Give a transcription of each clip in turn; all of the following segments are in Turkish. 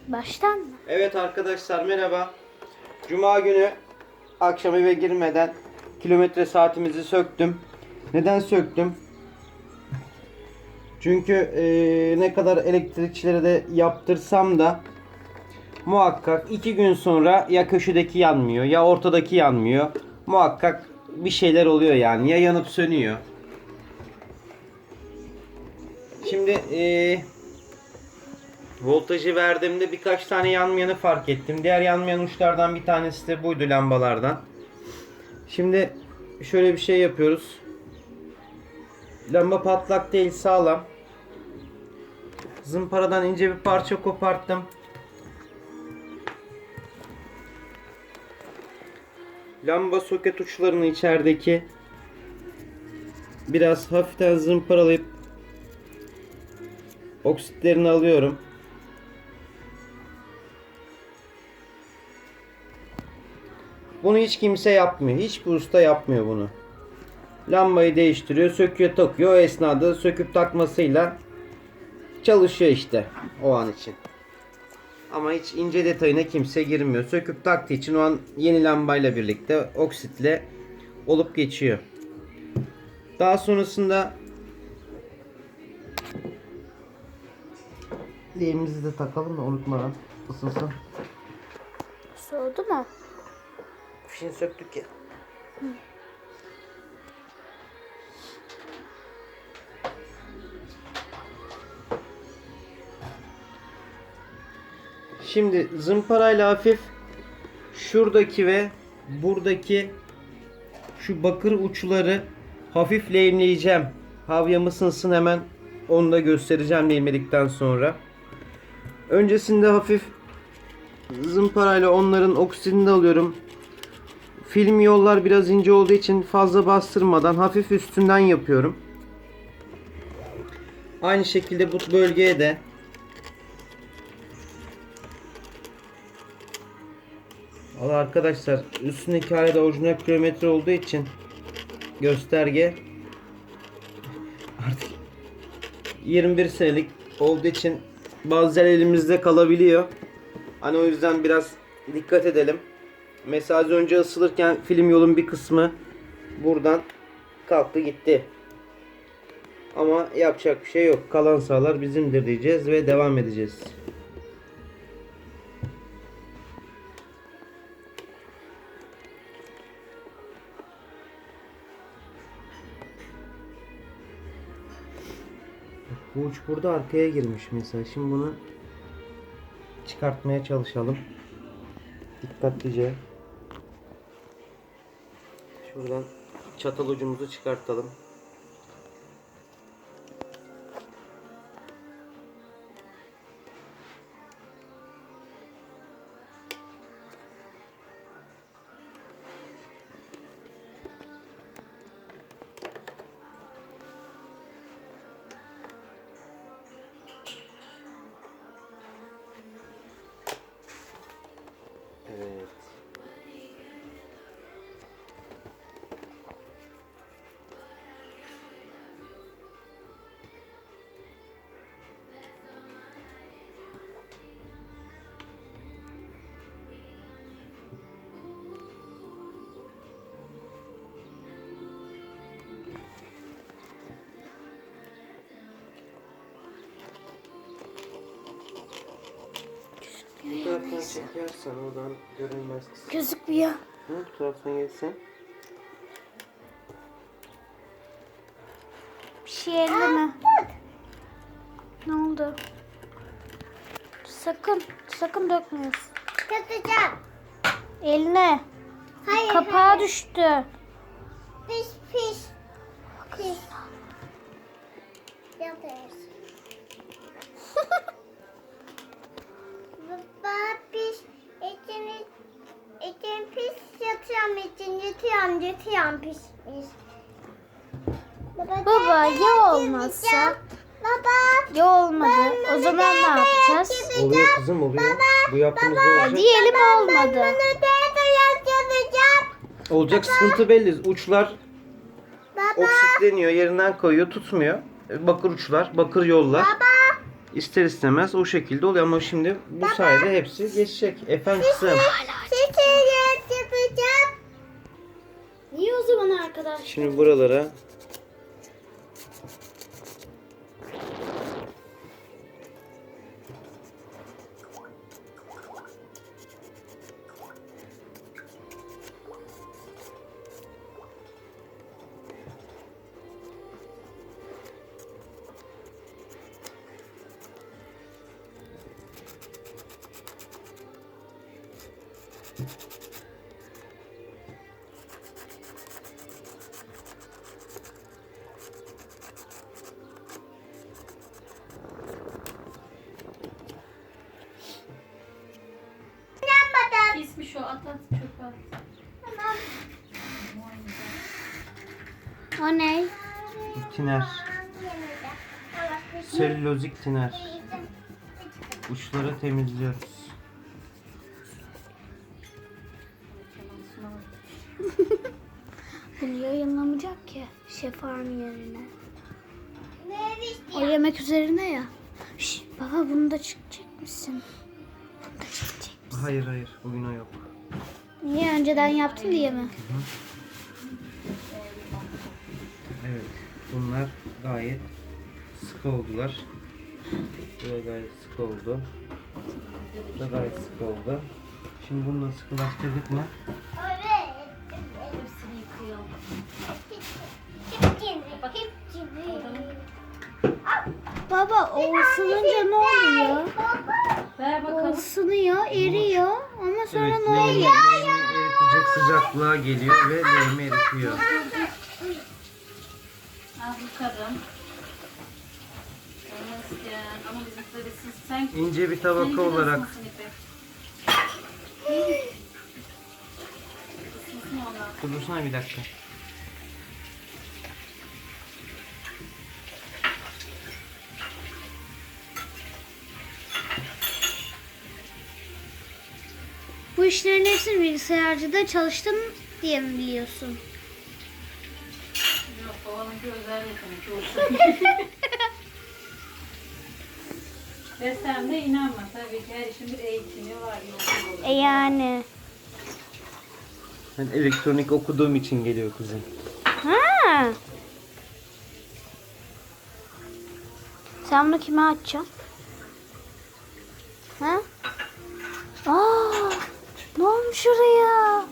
Baştan mı? Evet arkadaşlar merhaba. Cuma günü akşam eve girmeden kilometre saatimizi söktüm. Neden söktüm? Çünkü ne kadar elektrikçilere de yaptırsam da muhakkak 2 gün sonra ya köşedeki yanmıyor ya ortadaki yanmıyor. Muhakkak bir şeyler oluyor yani, ya yanıp sönüyor. Şimdi voltajı verdiğimde birkaç tane yanmayanı fark ettim. Diğer yanmayan uçlardan bir tanesi de buydu, lambalardan. Şimdi şöyle bir şey yapıyoruz. Lamba patlak değil, sağlam. Zımparadan ince bir parça koparttım. Lamba soket uçlarını içerideki biraz hafiften zımparalayıp oksitlerini alıyorum. Bunu hiç kimse yapmıyor. Hiçbir usta yapmıyor bunu. Lambayı değiştiriyor, söküyor, takıyor. O esnada söküp takmasıyla çalışıyor işte o an için. Ama hiç ince detayına kimse girmiyor. Söküp taktığı için o an yeni lambayla birlikte oksitle olup geçiyor. Daha sonrasında elimizi de takalım da unutmadan ısınsın. Soğudu mu? Fişini söktük ya. Şimdi zımparayla hafif şuradaki ve buradaki şu bakır uçları hafif lehimleyeceğim. Havyam ısınsın, hemen onu da göstereceğim lehimledikten sonra. Öncesinde hafif zımparayla onların oksidini de alıyorum. Film yollar biraz ince olduğu için fazla bastırmadan hafif üstünden yapıyorum. Aynı şekilde bu bölgeye de Allah arkadaşlar, üstündeki hala da orijinal kilometre olduğu için gösterge artık 21 senelik olduğu için bazen elimizde kalabiliyor. Hani o yüzden biraz dikkat edelim. Mesela az önce ısılırken film yolun bir kısmı buradan kalktı gitti. Ama yapacak bir şey yok. Kalan sahalar bizimdir diyeceğiz ve devam edeceğiz. Bu uç burada arkaya girmiş mesela. Şimdi bunu çıkartmaya çalışalım. Dikkatlice. Şuradan çatal ucumuzu çıkartalım. Evet. Bu taraftan çekersen oradan görünmez kısım. Gözükmüyor. Bu taraftan gelsen. Bir şey elleme. Ne oldu? Sakın dökmüyorsun. Katacağım. Eline. Hayır. Kapağı düştü. Pis pis. Pis. Yapıyoruz. Baba pis. İçin pis yatıyorum pis pis. Baba ya olmazsa? Baba. Ya olmadı. O zaman ne yapacağız? Oluyor kızım, oluyor. Bu yaptığımız da Ya olacak. diyelim olmadı. Yazacağım. Olacak, sıkıntı belli. Uçlar Baba. oksitleniyor, yerinden koyuyor, tutmuyor. Bakır uçlar, bakır yollar. Baba. ister istemez o şekilde oluyor ama şimdi bu sayede hepsi geçecek. Efendim kızım. Çiçeği yapacağım. Niye o zaman arkadaş? Şimdi buralara Pismiş o, at çöpe at. O ne? tiner. Selülozik tiner. Uçları temizliyoruz. Bunu yayınlamayacak ki. Şefarmi yerine. Ne O yemek üzerine ya. Şş, baba bunu da çekecek misin? Bunu da çekecek. Hayır hayır bugün o yok. Niye önceden yaptın diye mi? Evet bunlar gayet sıkı oldular. Bu da gayet sıkı oldu. Bu da gayet sıkı oldu. Şimdi bunu da sıkılaştırdık mı? Hepsini yıkıyor. Baba o ısınınca ne oluyor? Ver O bakalım. ısınıyor, eriyor ama sonra Evet, ne oluyor? leğeni eritecek sıcaklığa geliyor ve leğeni eritiyor. Al yıkadım. Onu isteyen ama bizimkileri sen İnce bir tabaka olarak Isınsın onlar. Dursana bir dakika. Bu işlerin hepsini bilgisayarcıda çalıştın diye mi biliyorsun? Yok, babanınki özel yetenek. Yoksa. Ve sen de inanma. Tabii ki her işin bir eğitimi var. Yolculuk olur. Yani. Ben elektronik okuduğum için geliyor kızım. Ha. Sen bunu kime açacaksın? Ha? Aa, ne olmuş oraya?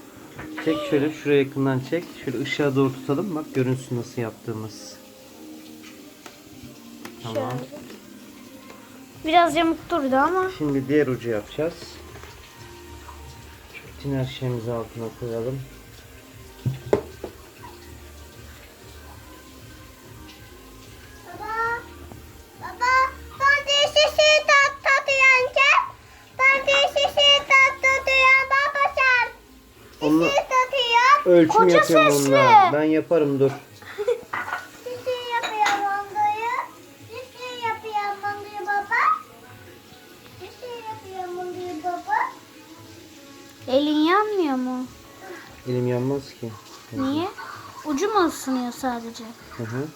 Çek şöyle şuraya yakından çek. Şöyle ışığa doğru tutalım. Bak görünsün nasıl yaptığımız. Tamam. Biraz yamuk durdu ama. Şimdi diğer ucu yapacağız. Şu tiner şişemizi altına koyalım. Baba, ben de şişe tatlıyorum. Ben de şişe tatlıyorum baba sen. Onu Şişe tatıyorum. ölçüm Koca yapıyorum sesli. onunla. Ben yaparım dur. Şişe yapıyorum onları. Şişe yapıyorum onları baba. Şişe yapıyorum onları baba. Elin yanmıyor mu? Elim yanmaz ki. Niye? Ucu mu ısınıyor sadece? Hı hı.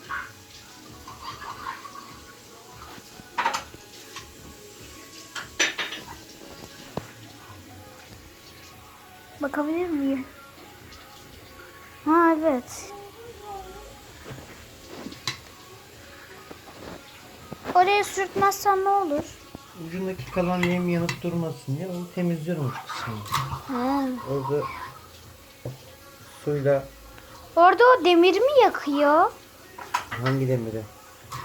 Bakabilir miyim? Ha evet. Oraya sürtmezsen ne olur? Ucundaki kalan yem yanıp durmasın diye onu temizliyorum uç kısmını. Ha. Orada suyla Orada o demir mi yakıyor? hangi demiri?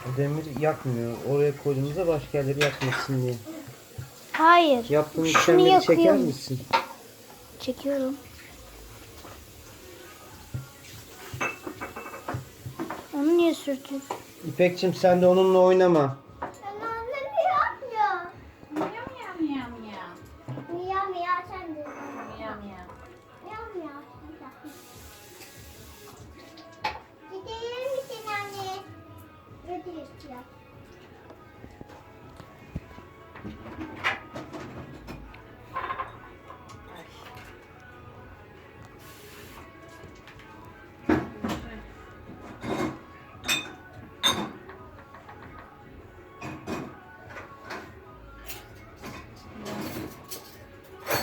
O demir yakmıyor. Oraya koyduğumuzda başka yerleri yakmasın diye. Hayır. Yaptığın Şunu işlemleri çeker yakıyor. misin? Çekiyorum. Onu niye sürtüyorsun? İpekçim sen de onunla oynama. Ben anlamıyorum ya. Miyav miyav miyav miyav. Miyav miyav sen de. Miyav miyav. Miyav miyav sen de. Gidelim misin anne? Gidiyoruz ya.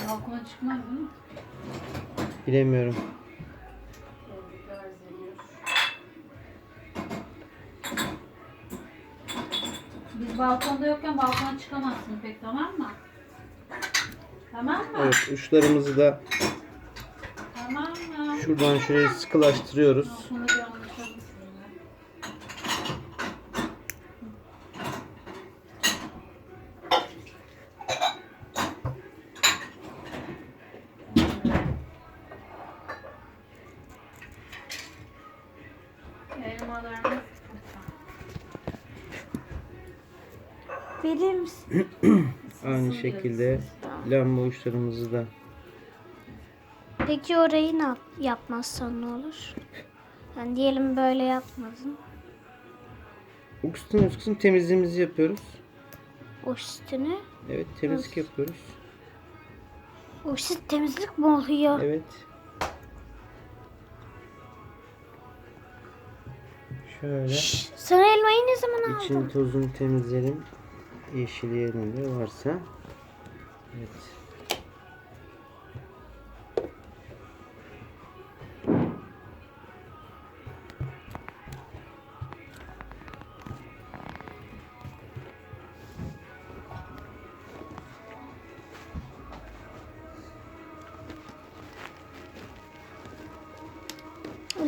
Balkona çıkmaz değil mi? Bilemiyorum. Evlilik arz ediyor. Biz balkonda yokken balkona çıkamazsın pek, tamam mı? Tamam mı? Evet, uçlarımızı da Tamam mı? şuradan şöyle sıkılaştırıyoruz. Balkonda bir anlaşalım sizinle. Elmalarımız Verir misin? Aynı şekilde lamba uçlarımızı da. Peki orayı yapmazsan ne olur? Yani diyelim böyle yapmadın. O kısmın temizliğimizi yapıyoruz. O üstünü. Evet, temizlik yapıyoruz. O üstü temizlik mi oluyor? Evet. Şöyle Şşş, sen elmayı ne zaman aldın? için tozunu temizleyelim. Yeşil yerinde varsa. Evet.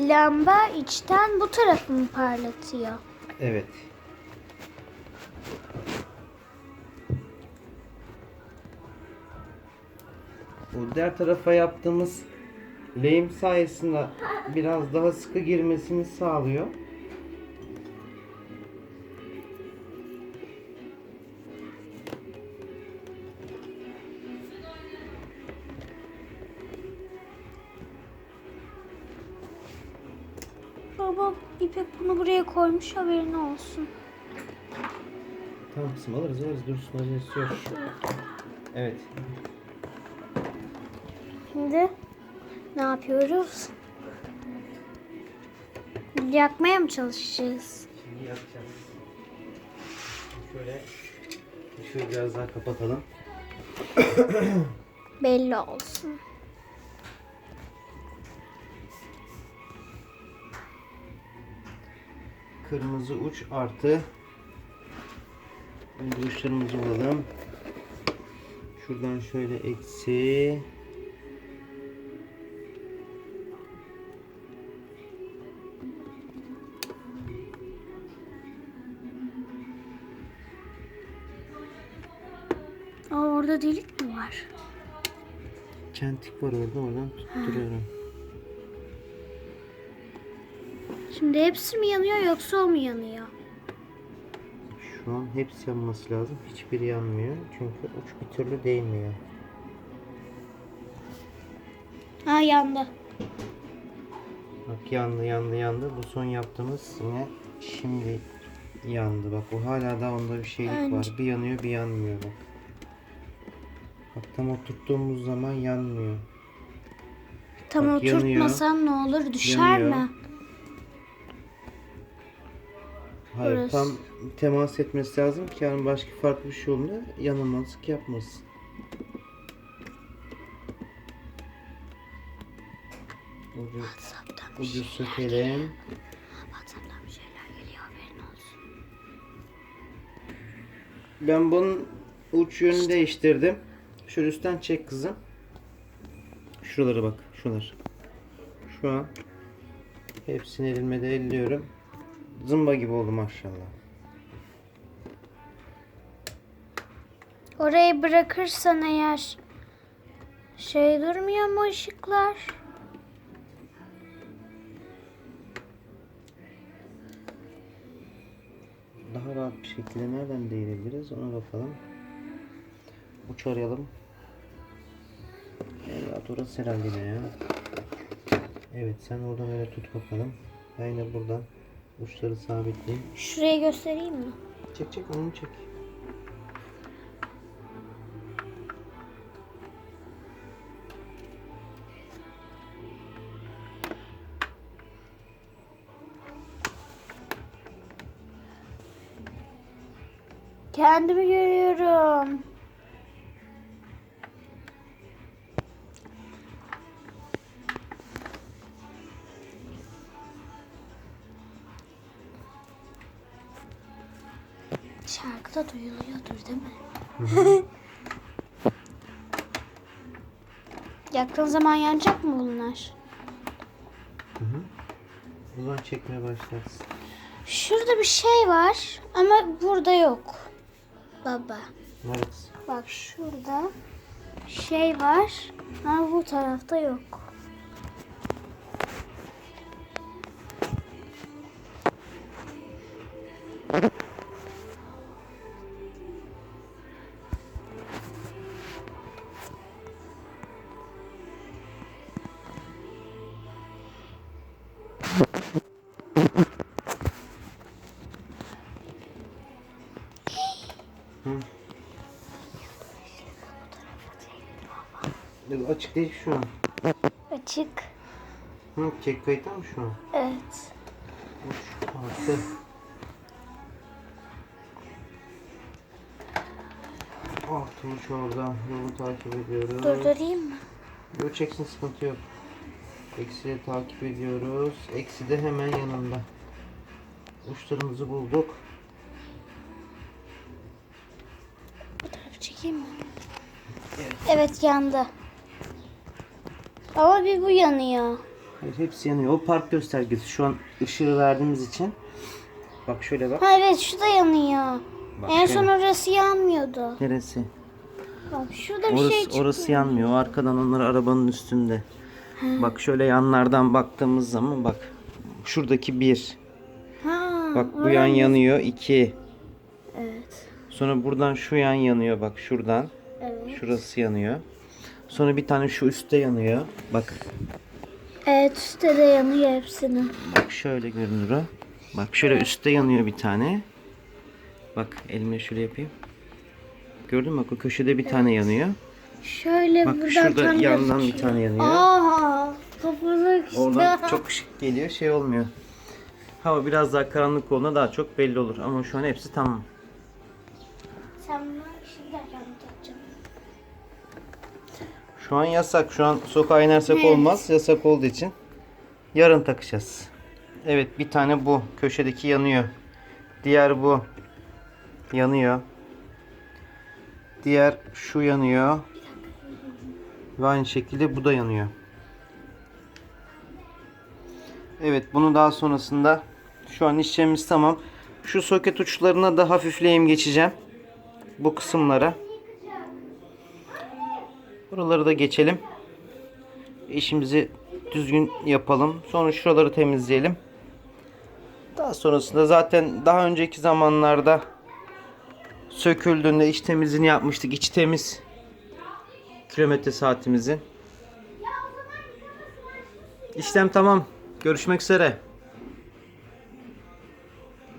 Lamba içten bu tarafını parlatıyor. Evet. Bu diğer tarafa yaptığımız lehim sayesinde biraz daha sıkı girmesini sağlıyor. Baba İpek bunu buraya koymuş, haberin olsun. Tamam kızım, alırız dursun, acelesi yok. Evet. Şimdi ne yapıyoruz? Yakmaya mı çalışacağız? Şimdi yapacağız. Şöyle ışığı biraz daha kapatalım. Belli olsun. Kırmızı uç artı. Önce uçlarımızı bulalım. Şuradan şöyle eksi. Aa, orada delik mi var? Çentik var orada, oradan tutturuyorum. Şimdi hepsi mi yanıyor yoksa o mu yanıyor? Şu an hepsi yanması lazım. Hiçbiri yanmıyor. Çünkü uç bir türlü değmiyor. Ha, yandı. Bak yandı. Bu son yaptığımız yine şimdi yandı. Bak bu hala da onda bir şeylik var. Bir yanıyor bir yanmıyor bak. Bak tam oturttuğumuz zaman yanmıyor. Tam Bak, yanıyor. oturtmasan ne olur? Düşer Yanıyor. mi? Hayır, Burası. tam temas etmesi lazım ki yani başka farklı bir şey olduğunda yanılmazlık yapmasın. Ucu sökelim. WhatsApp'tan bir şeyler geliyor, haberin olsun. Ben bunun uç yönünü değiştirdim. Şöyle üstten çek kızım. Şuralara bak, şuralar. Şu an hepsini elimle de elliyorum. Zımba gibi oldu maşallah. Orayı bırakırsan eğer şey durmuyor mu ışıklar? Daha rahat bir şekilde nereden değirebiliriz ona bakalım. Uç arayalım. Evet, orası herhalde yine ya. Evet, sen oradan öyle tut bakalım. Ben yine buradan uçları sabitleyeyim. Şurayı göstereyim mi? Çek onu çek. Kendimi görüyorum. Şarkıda duyuluyordur değil mi? Yakın zaman yanacak mı bunlar? O zaman çekmeye başlarsın. Şurada bir şey var ama burada yok. Baba. Evet. Bak şurada şey var ama bu tarafta yok. Açık değil şu an. Açık. Çek kayıtta mı şu an? Evet. Artı. Altmış oradan yolu takip ediyoruz. Durdurayım mı? Yok çeksin, sıkıntı yok. Eksi'yi takip ediyoruz. Eksi de hemen yanında. Uçlarımızı bulduk. Bu tarafı çekeyim mi? Evet yandı. Ama bir bu yanıyor. Hayır, hepsi yanıyor. O park göstergesi. Şu an ışığı verdiğimiz için. Bak şöyle bak. Ha evet şu da yanıyor. Bak En şöyle. son orası yanmıyordu. Neresi? Bak şurada bir şey çıkıyor. Orası yanmıyor. O arkadan onlar arabanın üstünde. Bak şöyle yanlardan baktığımız zaman bak. Şuradaki 1. Ha, Bak bu yan yanıyor. 2. Evet. Sonra buradan şu yan yanıyor. Bak şuradan. Evet. Şurası yanıyor. Sonra bir tane şu üstte yanıyor. Bak. Evet üstte de yanıyor hepsini. Bak şöyle görünür o. Bak şöyle üstte yanıyor bir tane. Bak elimle şöyle yapayım. Gördün mü? Bak o köşede bir tane yanıyor. Şöyle Bak buradan şurada tam yandan bir gözüküyor. tane yanıyor. Aha kapalı işte. Oradan çok ışık geliyor, şey olmuyor. Hava biraz daha karanlık olduğunda daha çok belli olur. Ama şu an hepsi tamam. Sen bunu şimdi takacağım. Şu an yasak. Şu an sokağa inersek olmaz. Yasak olduğu için yarın takacağız. Evet, bir tane bu köşedeki yanıyor. Diğer bu yanıyor. Diğer şu yanıyor. Ve aynı şekilde bu da yanıyor. Evet, bunu daha sonrasında şu an işlemimiz tamam. Şu soket uçlarına da hafif lehim geçeceğim. Bu kısımlara. Buraları da geçelim. İşimizi düzgün yapalım. Sonra şuraları temizleyelim. Daha sonrasında zaten daha önceki zamanlarda söküldüğünde iç temizliğini yapmıştık. İçi temiz. Kilometre saatimizin. İşlem tamam. Görüşmek üzere.